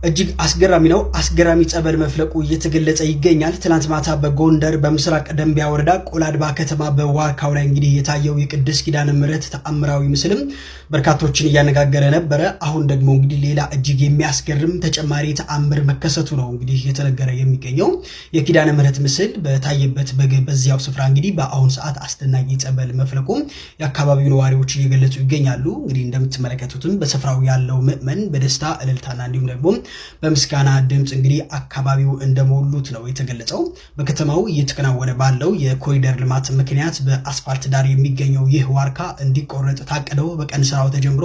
እጅግ አስገራሚ ነው። አስገራሚ ጸበል መፍለቁ እየተገለጸ ይገኛል። ትናንት ማታ በጎንደር በምስራቅ ደንቢያ ወረዳ ቆላድባ ከተማ በዋርካው ላይ እንግዲህ የታየው የቅድስት ኪዳነ ምሕረት ተአምራዊ ምስልም በርካቶችን እያነጋገረ ነበረ። አሁን ደግሞ እንግዲህ ሌላ እጅግ የሚያስገርም ተጨማሪ ተአምር መከሰቱ ነው እንግዲህ እየተነገረ የሚገኘው። የኪዳነ ምሕረት ምስል በታየበት በዚያው ስፍራ እንግዲህ በአሁን ሰዓት አስደናቂ ጸበል መፍለቁ የአካባቢው ነዋሪዎች እየገለጹ ይገኛሉ። እንግዲህ እንደምትመለከቱትም በስፍራው ያለው ምዕመን በደስታ እልልታና እንዲሁም ደግሞ በምስጋና ድምጽ እንግዲህ አካባቢው እንደሞሉት ነው የተገለጸው። በከተማው እየተከናወነ ባለው የኮሪደር ልማት ምክንያት በአስፋልት ዳር የሚገኘው ይህ ዋርካ እንዲቆረጥ ታቅደው በቀን ስራው ተጀምሮ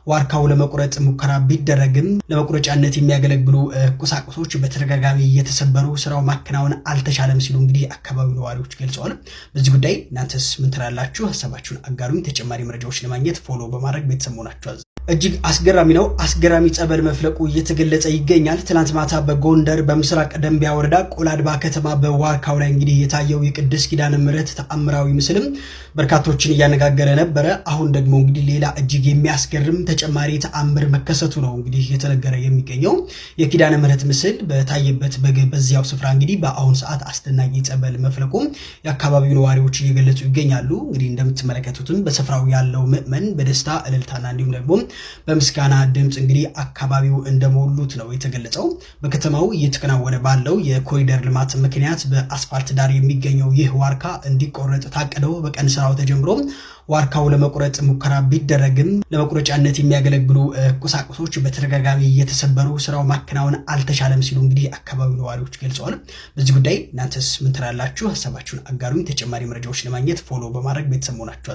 ዋርካው ለመቁረጥ ሙከራ ቢደረግም ለመቁረጫነት የሚያገለግሉ ቁሳቁሶች በተደጋጋሚ እየተሰበሩ ስራው ማከናወን አልተቻለም ሲሉ እንግዲህ አካባቢው ነዋሪዎች ገልጸዋል። በዚህ ጉዳይ እናንተስ ምን ትላላችሁ? ሀሳባችሁን አጋሩኝ። ተጨማሪ መረጃዎች ለማግኘት ፎሎ በማድረግ ቤተሰብ መሆናችሁ እጅግ አስገራሚ ነው። አስገራሚ ጸበል መፍለቁ እየተገለጸ ይገኛል። ትናንት ማታ በጎንደር በምስራቅ ደንቢያ ወረዳ ቆላድባ ከተማ በዋርካው ላይ እንግዲህ የታየው የቅድስት ኪዳነ ምሕረት ተአምራዊ ምስልም በርካቶችን እያነጋገረ ነበረ። አሁን ደግሞ እንግዲህ ሌላ እጅግ የሚያስገርም ተጨማሪ ተአምር መከሰቱ ነው እንግዲህ እየተነገረ የሚገኘው። የኪዳነ ምሕረት ምስል በታየበት በዚያው ስፍራ እንግዲህ በአሁን ሰዓት አስደናቂ ጸበል መፍለቁ የአካባቢው ነዋሪዎች እየገለጹ ይገኛሉ። እንግዲህ እንደምትመለከቱትም በስፍራው ያለው ምዕመን በደስታ እልልታና እንዲሁም ደግሞ በምስጋና ድምጽ እንግዲህ አካባቢው እንደሞሉት ነው የተገለጸው። በከተማው እየተከናወነ ባለው የኮሪደር ልማት ምክንያት በአስፋልት ዳር የሚገኘው ይህ ዋርካ እንዲቆረጥ ታቅደው በቀን ስራው ተጀምሮ ዋርካው ለመቁረጥ ሙከራ ቢደረግም ለመቁረጫነት የሚያገለግሉ ቁሳቁሶች በተደጋጋሚ እየተሰበሩ ስራው ማከናወን አልተቻለም ሲሉ እንግዲህ አካባቢው ነዋሪዎች ገልጸዋል። በዚህ ጉዳይ እናንተስ ምን ትላላችሁ? ሀሳባችሁን አጋሩኝ። ተጨማሪ መረጃዎች ለማግኘት ፎሎ በማድረግ ቤተሰብ መሆናችሁ